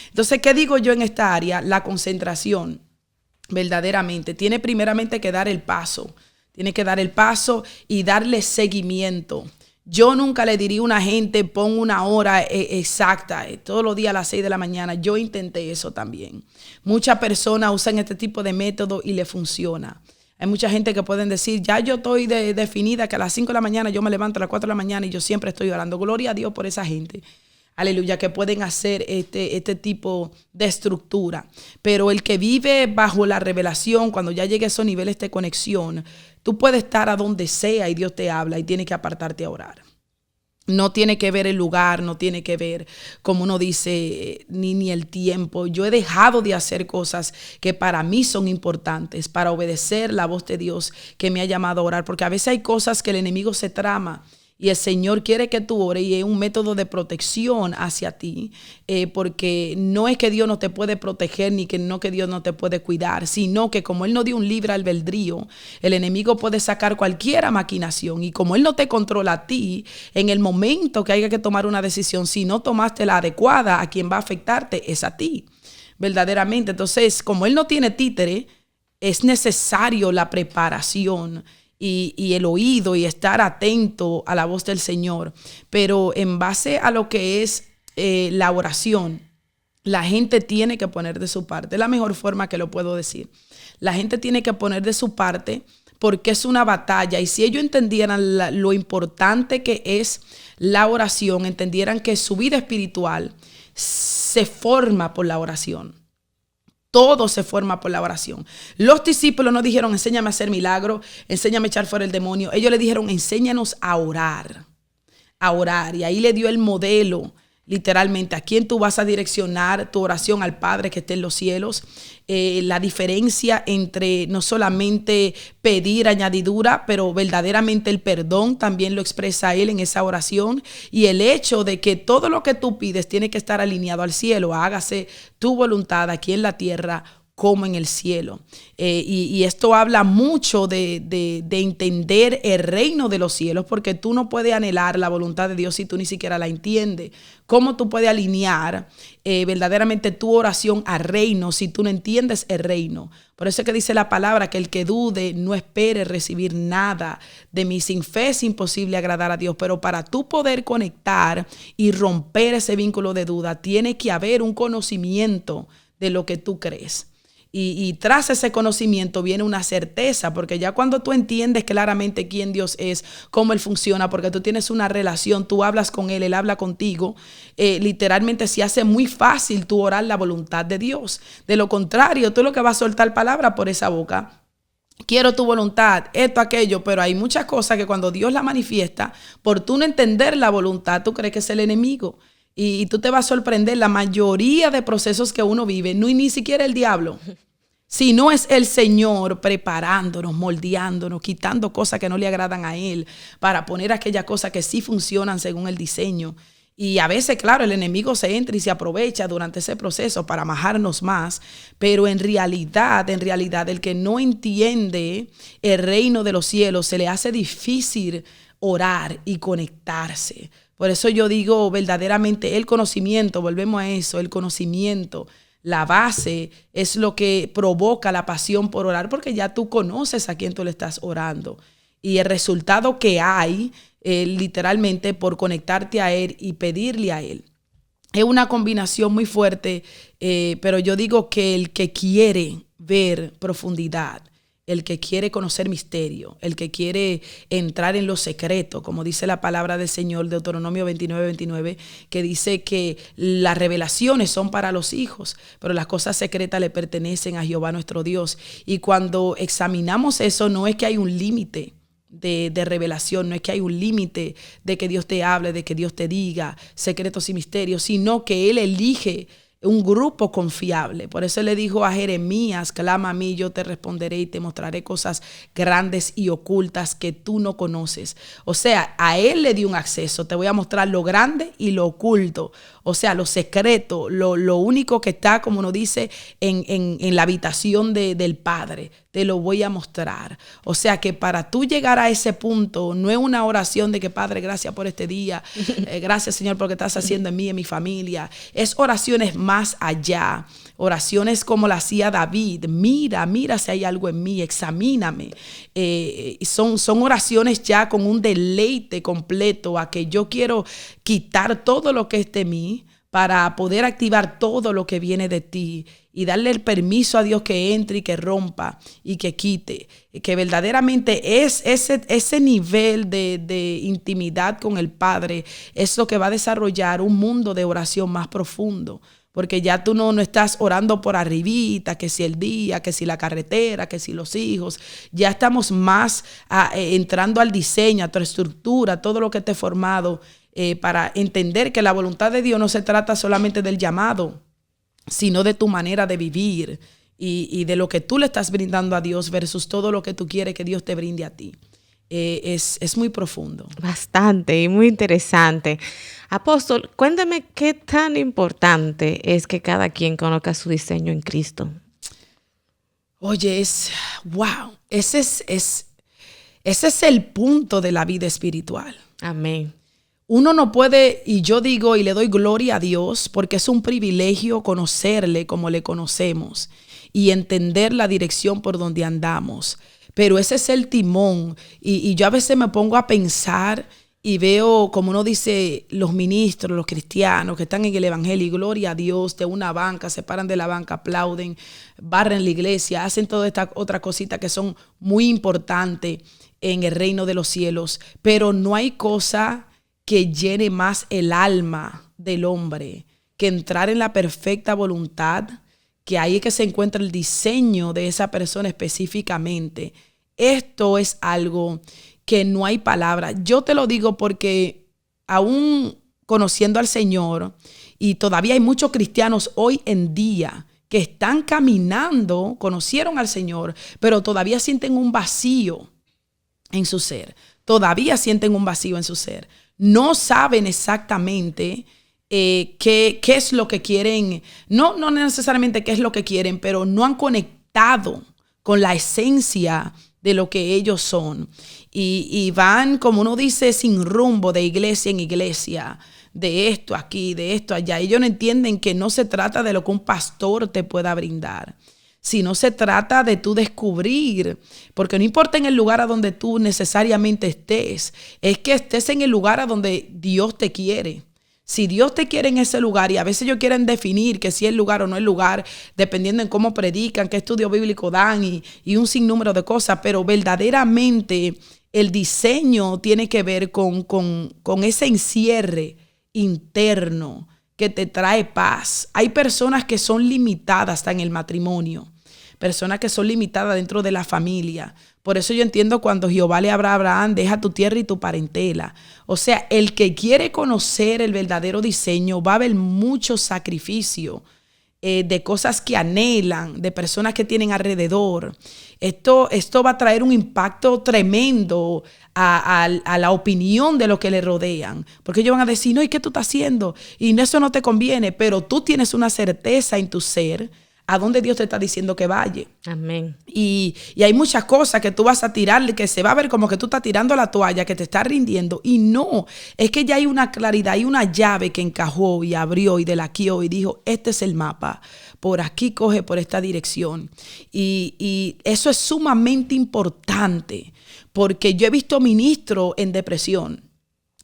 Entonces, ¿qué digo yo en esta área? La concentración. Verdaderamente, tiene primeramente que dar el paso. Tiene que dar el paso y darle seguimiento. Yo nunca le diría a una gente, pon una hora exacta, todos los días a las 6 de la mañana. Yo intenté eso también. Muchas personas usan este tipo de método y le funciona. Hay mucha gente que pueden decir, ya yo estoy definida que a las 5 de la mañana yo me levanto a las 4 de la mañana y yo siempre estoy orando. Gloria a Dios por esa gente. Aleluya, que pueden hacer este tipo de estructura. Pero el que vive bajo la revelación, cuando ya llegue a esos niveles de conexión, tú puedes estar a donde sea y Dios te habla y tienes que apartarte a orar. No tiene que ver el lugar, no tiene que ver, como uno dice, ni el tiempo. Yo he dejado de hacer cosas que para mí son importantes, para obedecer la voz de Dios que me ha llamado a orar. Porque a veces hay cosas que el enemigo se trama y el Señor quiere que tú ores y es un método de protección hacia ti, porque no es que Dios no te puede proteger ni que Dios no te puede cuidar, sino que como Él no dio un libre albedrío, el enemigo puede sacar cualquier maquinación y como Él no te controla a ti, en el momento que haya que tomar una decisión, si no tomaste la adecuada, a quien va a afectarte es a ti, verdaderamente. Entonces, como Él no tiene títere, es necesario la preparación y el oído y estar atento a la voz del Señor. Pero en base a lo que es la oración, la gente tiene que poner de su parte. Es la mejor forma que lo puedo decir. La gente tiene que poner de su parte porque es una batalla. Y si ellos entendieran lo importante que es la oración, entendieran que su vida espiritual se forma por la oración. Todo se forma por la oración. Los discípulos no dijeron, enséñame a hacer milagros, enséñame a echar fuera el demonio. Ellos le dijeron, enséñanos a orar. A orar. Y ahí le dio el modelo, literalmente, a quién tú vas a direccionar tu oración, al Padre que esté en los cielos. La diferencia entre no solamente pedir añadidura, pero verdaderamente el perdón también lo expresa Él en esa oración. Y el hecho de que todo lo que tú pides tiene que estar alineado al cielo. Hágase tu voluntad aquí en la tierra como en el cielo. Y esto habla mucho de entender el reino de los cielos, porque tú no puedes anhelar la voluntad de Dios si tú ni siquiera la entiendes. ¿Cómo tú puedes alinear verdaderamente tu oración al reino si tú no entiendes el reino? Por eso es que dice la palabra que el que dude no espere recibir nada de mí. Sin fe es imposible agradar a Dios, pero para tú poder conectar y romper ese vínculo de duda, tiene que haber un conocimiento de lo que tú crees. Y tras ese conocimiento viene una certeza, porque ya cuando tú entiendes claramente quién Dios es, cómo Él funciona, porque tú tienes una relación, tú hablas con Él, Él habla contigo, literalmente se hace muy fácil tú orar la voluntad de Dios. De lo contrario, tú lo que vas a soltar palabra por esa boca. Quiero tu voluntad, esto, aquello, pero hay muchas cosas que cuando Dios la manifiesta, por tú no entender la voluntad, tú crees que es el enemigo. Y tú te vas a sorprender, la mayoría de procesos que uno vive, no y ni siquiera el diablo, sino es el Señor preparándonos, moldeándonos, quitando cosas que no le agradan a Él, para poner aquellas cosas que sí funcionan según el diseño. Y a veces, claro, el enemigo se entra y se aprovecha durante ese proceso para majarnos más, pero en realidad, el que no entiende el reino de los cielos, se le hace difícil orar y conectarse. Por eso yo digo verdaderamente el conocimiento, volvemos a eso, el conocimiento, la base es lo que provoca la pasión por orar, porque ya tú conoces a quién tú le estás orando. Y el resultado que hay, literalmente por conectarte a Él y pedirle a Él, es una combinación muy fuerte, pero yo digo que el que quiere ver profundidad, el que quiere conocer misterio, el que quiere entrar en lo secreto, como dice la palabra del Señor, Deuteronomio 29, que dice que las revelaciones son para los hijos, pero las cosas secretas le pertenecen a Jehová nuestro Dios. Y cuando examinamos eso, no es que hay un límite de revelación, no es que hay un límite de que Dios te hable, de que Dios te diga secretos y misterios, sino que Él elige un grupo confiable. Por eso le dijo a Jeremías: clama a mí, yo te responderé y te mostraré cosas grandes y ocultas que tú no conoces. O sea, a Él le dio un acceso. Te voy a mostrar lo grande y lo oculto. O sea, lo secreto, lo único que está, como uno dice, en la habitación del Padre. Te lo voy a mostrar. O sea que para tú llegar a ese punto, no es una oración de que Padre, gracias por este día. Gracias, Señor, por lo que estás haciendo en mí y en mi familia. Es oraciones más allá. Oraciones como la hacía David. Mira si hay algo en mí, examíname. Son oraciones ya con un deleite completo a que yo quiero quitar todo lo que es de mí para poder activar todo lo que viene de ti y darle el permiso a Dios que entre y que rompa y que quite. Que verdaderamente es ese nivel de intimidad con el Padre es lo que va a desarrollar un mundo de oración más profundo. Porque ya tú no estás orando por arribita, que si el día, que si la carretera, que si los hijos. Ya estamos más entrando al diseño, a tu estructura, a todo lo que te he formado, para entender que la voluntad de Dios no se trata solamente del llamado, sino de tu manera de vivir y de lo que tú le estás brindando a Dios versus todo lo que tú quieres que Dios te brinde a ti. Es muy profundo. Bastante y muy interesante. Apóstol, cuéntame qué tan importante es que cada quien conozca su diseño en Cristo. Oye, wow, ese es el punto de la vida espiritual. Amén. Uno no puede, y yo digo y le doy gloria a Dios, porque es un privilegio conocerle como le conocemos y entender la dirección por donde andamos. Pero ese es el timón. Y yo a veces me pongo a pensar y veo, como uno dice, los ministros, los cristianos que están en el evangelio, y gloria a Dios, de una banca, se paran de la banca, aplauden, barren la iglesia, hacen toda esta otra cosita que son muy importantes en el reino de los cielos. Pero no hay cosa que llene más el alma del hombre que entrar en la perfecta voluntad, que ahí es que se encuentra el diseño de esa persona específicamente. Esto es algo que no hay palabra. Yo te lo digo porque aún conociendo al Señor, y todavía hay muchos cristianos hoy en día que están caminando, conocieron al Señor, pero todavía sienten un vacío en su ser. Todavía sienten un vacío en su ser. No saben exactamente qué es lo que quieren, no necesariamente qué es lo que quieren, pero no han conectado con la esencia de lo que ellos son. Y van, como uno dice, sin rumbo, de iglesia en iglesia, de esto aquí, de esto allá. Ellos no entienden que no se trata de lo que un pastor te pueda brindar, sino se trata de tú descubrir, porque no importa en el lugar a donde tú necesariamente estés, es que estés en el lugar a donde Dios te quiere. Si Dios te quiere en ese lugar, y a veces ellos quieren definir que si es lugar o no es lugar, dependiendo en cómo predican, qué estudio bíblico dan y un sinnúmero de cosas, pero verdaderamente el diseño tiene que ver con ese encierre interno que te trae paz. Hay personas que son limitadas hasta en el matrimonio, personas que son limitadas dentro de la familia. Por eso yo entiendo cuando Jehová le habla a Abraham, deja tu tierra y tu parentela. O sea, el que quiere conocer el verdadero diseño va a haber mucho sacrificio de cosas que anhelan, de personas que tienen alrededor. Esto va a traer un impacto tremendo a la opinión de los que le rodean. Porque ellos van a decir, no, ¿y qué tú estás haciendo? Y eso no te conviene, pero tú tienes una certeza en tu ser a dónde Dios te está diciendo que vaya. Amén. Y hay muchas cosas que tú vas a tirar, que se va a ver como que tú estás tirando la toalla, que te estás rindiendo. Y no, es que ya hay una claridad, hay una llave que encajó y abrió y delaquió y dijo, este es el mapa. Por aquí coge por esta dirección. Y eso es sumamente importante, porque yo he visto ministros en depresión.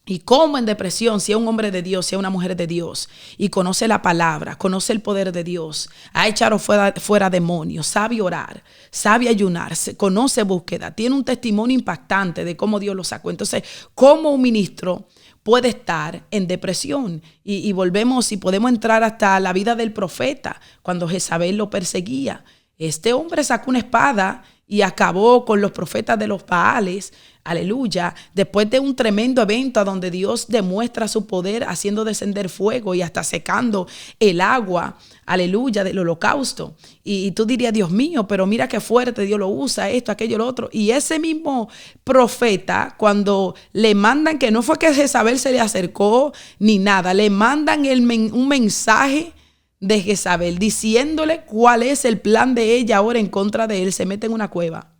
Y cómo en depresión, si es un hombre de Dios, si es una mujer de Dios, y conoce la palabra, conoce el poder de Dios, ha echado fuera demonios, sabe orar, sabe ayunar, conoce búsqueda, tiene un testimonio impactante de cómo Dios lo sacó. Entonces, ¿cómo un ministro puede estar en depresión? Y volvemos y podemos entrar hasta la vida del profeta, cuando Jezabel lo perseguía. Este hombre sacó una espada y acabó con los profetas de los Baales, aleluya, después de un tremendo evento donde Dios demuestra su poder haciendo descender fuego y hasta secando el agua, aleluya, del holocausto. Y tú dirías, Dios mío, pero mira qué fuerte Dios lo usa, esto, aquello, lo otro. Y ese mismo profeta, cuando le mandan, que no fue que Jezabel se le acercó ni nada, le mandan un mensaje de Jezabel diciéndole cuál es el plan de ella ahora en contra de él. Se mete en una cueva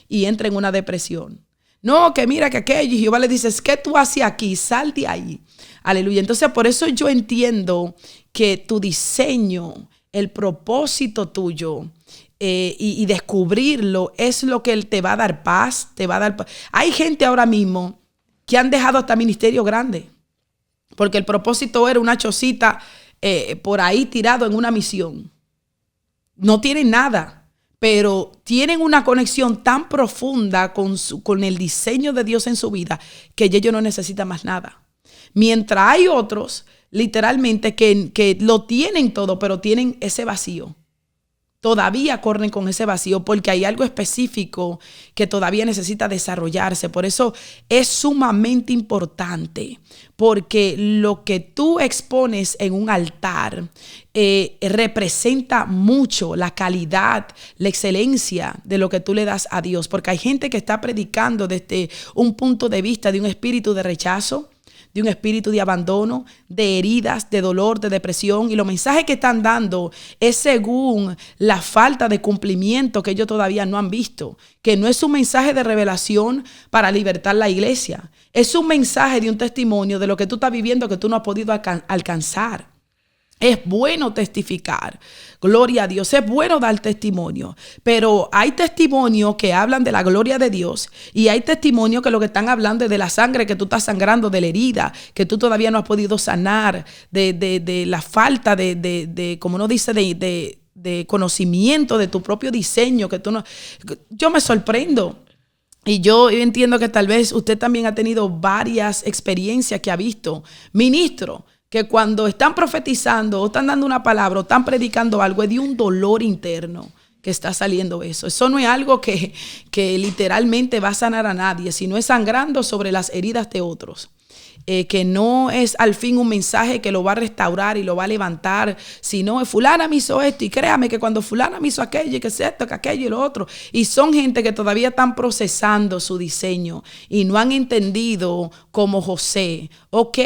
y entra en una depresión. No, que mira que aquello. Y Jehová le dice, ¿qué tú haces aquí? Sal de ahí. Aleluya. Entonces por eso yo entiendo que tu diseño, el propósito tuyo y descubrirlo es lo que te va a dar paz, te va a dar paz. Hay gente ahora mismo que han dejado hasta ministerio grande porque el propósito era una chocita por ahí tirado en una misión. No tienen nada, pero tienen una conexión tan profunda con el diseño de Dios en su vida que ellos no necesitan más nada. Mientras hay otros, literalmente, que lo tienen todo, pero tienen ese vacío. Todavía corren con ese vacío porque hay algo específico que todavía necesita desarrollarse. Por eso es sumamente importante, porque lo que tú expones en un altar representa mucho la calidad, la excelencia de lo que tú le das a Dios. Porque hay gente que está predicando desde un punto de vista de un espíritu de rechazo, de un espíritu de abandono, de heridas, de dolor, de depresión. Y los mensajes que están dando es según la falta de cumplimiento que ellos todavía no han visto. Que no es un mensaje de revelación para libertar la iglesia. Es un mensaje de un testimonio de lo que tú estás viviendo que tú no has podido alcanzar. Es bueno testificar, gloria a Dios, es bueno dar testimonio, pero hay testimonios que hablan de la gloria de Dios y hay testimonios que lo que están hablando es de la sangre que tú estás sangrando, de la herida que tú todavía no has podido sanar, de la falta como uno dice, de conocimiento de tu propio diseño, que tú no. Yo me sorprendo. Y yo entiendo que tal vez usted también ha tenido varias experiencias que ha visto, ministro, que cuando están profetizando o están dando una palabra o están predicando algo, es de un dolor interno que está saliendo eso. Eso no es algo que literalmente va a sanar a nadie, sino es sangrando sobre las heridas de otros. que no es al fin un mensaje que lo va a restaurar y lo va a levantar, sino fulana me hizo esto y créame que cuando fulana me hizo aquello y que es esto, que aquello y lo otro, y son gente que todavía están procesando su diseño y no han entendido como José, ok,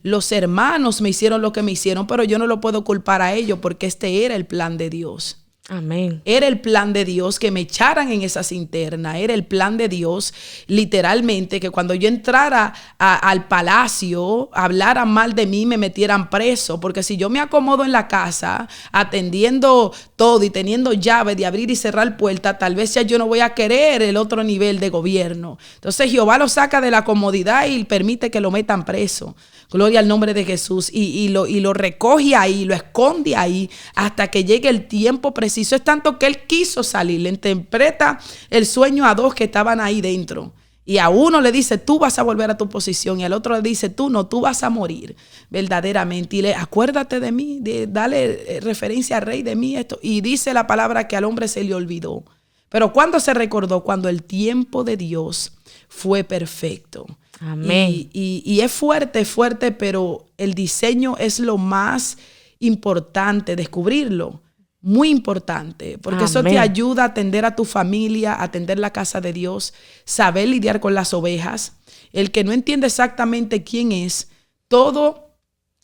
los hermanos me hicieron lo que me hicieron, pero yo no lo puedo culpar a ellos porque este era el plan de Dios. Amén. Era el plan de Dios que me echaran en esa cinterna. Era el plan de Dios, literalmente, que cuando yo entrara al palacio, hablaran mal de mí, me metieran preso. Porque si yo me acomodo en la casa, atendiendo todo y teniendo llave de abrir y cerrar puertas, tal vez ya yo no voy a querer el otro nivel de gobierno. Entonces Jehová lo saca de la comodidad y permite que lo metan preso. Gloria al nombre de Jesús. Y lo recoge ahí, lo esconde ahí hasta que llegue el tiempo preciso. Es tanto que él quiso salir. Le interpreta el sueño a dos que estaban ahí dentro. Y a uno le dice, tú vas a volver a tu posición. Y al otro le dice, tú no, tú vas a morir verdaderamente. Y le acuérdate de mí, dale referencia al rey de mí. Esto. Y dice la palabra que al hombre se le olvidó. Pero ¿cuándo se recordó? Cuando el tiempo de Dios fue perfecto. Amén. Y es fuerte, pero el diseño es lo más importante, descubrirlo. Muy importante, porque Amén. eso te ayuda a atender a tu familia, a atender la casa de Dios, saber lidiar con las ovejas. El que no entiende exactamente quién es, todo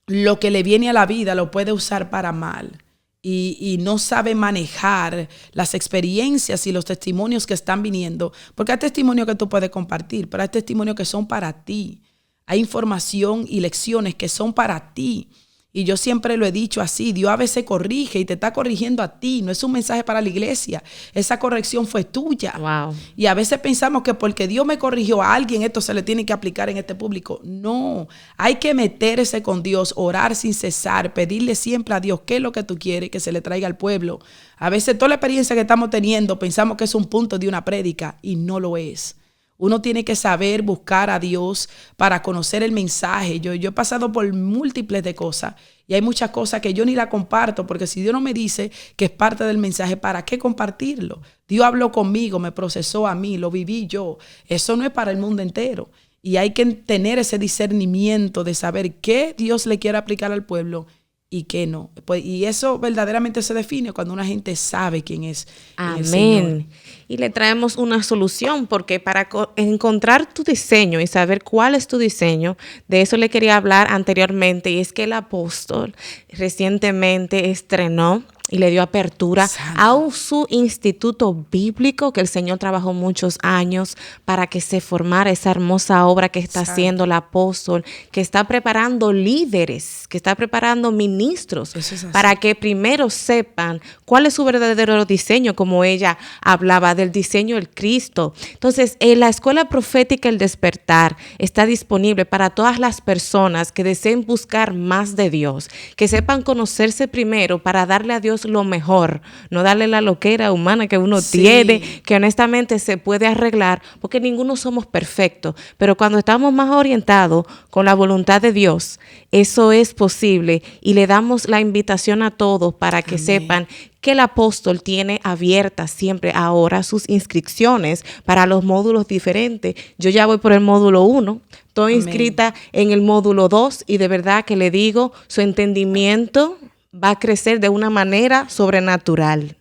lo que le viene a la vida lo puede usar para mal. Y no sabe manejar las experiencias y los testimonios que están viniendo. Porque hay testimonios que tú puedes compartir, pero hay testimonios que son para ti. Hay información y lecciones que son para ti. Y yo siempre lo he dicho así, Dios a veces corrige y te está corrigiendo a ti. No es un mensaje para la iglesia. Esa corrección fue tuya. Wow. Y a veces pensamos que porque Dios me corrigió a alguien, esto se le tiene que aplicar en este público. No, hay que meterse con Dios, orar sin cesar, pedirle siempre a Dios qué es lo que tú quieres que se le traiga al pueblo. A veces toda la experiencia que estamos teniendo pensamos que es un punto de una prédica y no lo es. Uno tiene que saber buscar a Dios para conocer el mensaje. Yo he pasado por múltiples de cosas y hay muchas cosas que yo ni la comparto porque si Dios no me dice que es parte del mensaje, ¿para qué compartirlo? Dios habló conmigo, me procesó a mí, lo viví yo. Eso no es para el mundo entero y hay que tener ese discernimiento de saber qué Dios le quiere aplicar al pueblo y qué no. Pues, y eso verdaderamente se define cuando una gente sabe quién es el Señor. Amén. Y le traemos una solución porque para encontrar tu diseño y saber cuál es tu diseño, de eso le quería hablar anteriormente, y es que el apóstol recientemente estrenó y le dio apertura a su instituto bíblico que el Señor trabajó muchos años para que se formara esa hermosa obra que está haciendo el apóstol, que está preparando líderes, que está preparando ministros para que primero sepan cuál es su verdadero diseño, como ella hablaba del diseño del Cristo. Entonces, la Escuela Profética El Despertar está disponible para todas las personas que deseen buscar más de Dios, que sepan conocerse primero para darle a Dios lo mejor, no darle la loquera humana que uno tiene, que honestamente se puede arreglar, porque ninguno somos perfectos, pero cuando estamos más orientados con la voluntad de Dios, eso es posible y le damos la invitación a todos para que sepan que el apóstol tiene abiertas siempre ahora sus inscripciones para los módulos diferentes. Yo ya voy por el módulo 1, estoy inscrita en el módulo 2 y de verdad que le digo, su entendimiento va a crecer de una manera sobrenatural.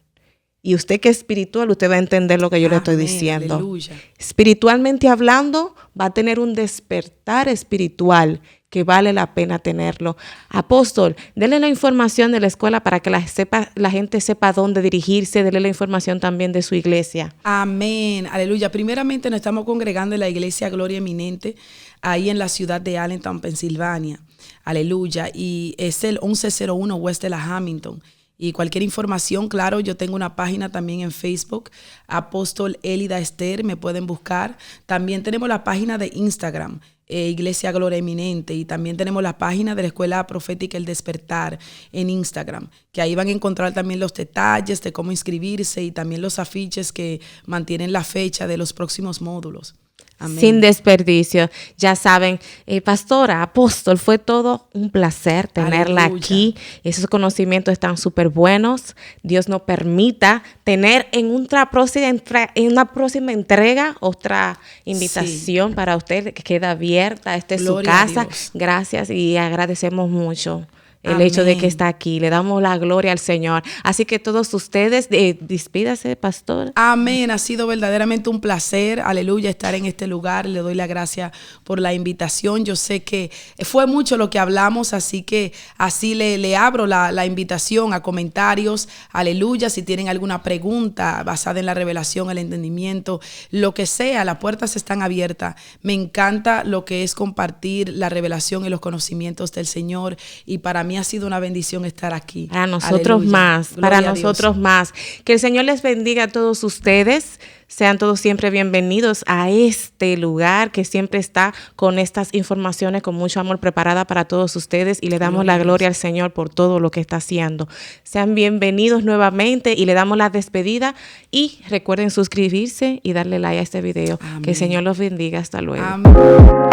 Y usted que es espiritual, usted va a entender lo que yo le estoy diciendo. Aleluya. Espiritualmente hablando, va a tener un despertar espiritual que vale la pena tenerlo. Apóstol, denle la información de la escuela para que la gente sepa dónde dirigirse. Denle la información también de su iglesia. Amén, aleluya. Primeramente nos estamos congregando en la iglesia Gloria Eminente, ahí en la ciudad de Allentown, Pensilvania. Aleluya. Y es el 1101 West de la Hamilton. Y cualquier información, claro, yo tengo una página también en Facebook, Apóstol Elida Esther, me pueden buscar. También tenemos la página de Instagram, Iglesia Gloria Eminente, y también tenemos la página de la Escuela Profética El Despertar en Instagram, que ahí van a encontrar también los detalles de cómo inscribirse y también los afiches que mantienen la fecha de los próximos módulos. Amén. Sin desperdicio. Ya saben, pastora, apóstol, fue todo un placer tenerla Aleluya. aquí. Esos conocimientos están súper buenos. Dios nos permita tener en una próxima entrega otra invitación para usted que queda abierta. Esta es su Gloria a casa. Dios. Gracias y agradecemos mucho el Amén. hecho de que está aquí. Le damos la gloria al Señor. Así que todos ustedes, despídase, pastor. Amén, ha sido verdaderamente un placer, aleluya, estar en este lugar. Le doy la gracia por la invitación. Yo sé que fue mucho lo que hablamos, así que así le abro la invitación a comentarios, aleluya. Si tienen alguna pregunta basada en la revelación, el entendimiento, lo que sea, las puertas están abiertas. Me encanta lo que es compartir la revelación y los conocimientos del Señor, y para mí ha sido una bendición estar aquí. Para nosotros Aleluya. más, Gloria para a Dios. nosotros más. Que el Señor les bendiga a todos ustedes. Sean todos siempre bienvenidos a este lugar que siempre está con estas informaciones con mucho amor preparada para todos ustedes, y le damos Gloria a la gloria Dios. al Señor por todo lo que está haciendo. Sean bienvenidos nuevamente y le damos la despedida, y recuerden suscribirse y darle like a este video. Amén. Que el Señor los bendiga. Hasta luego. Amén.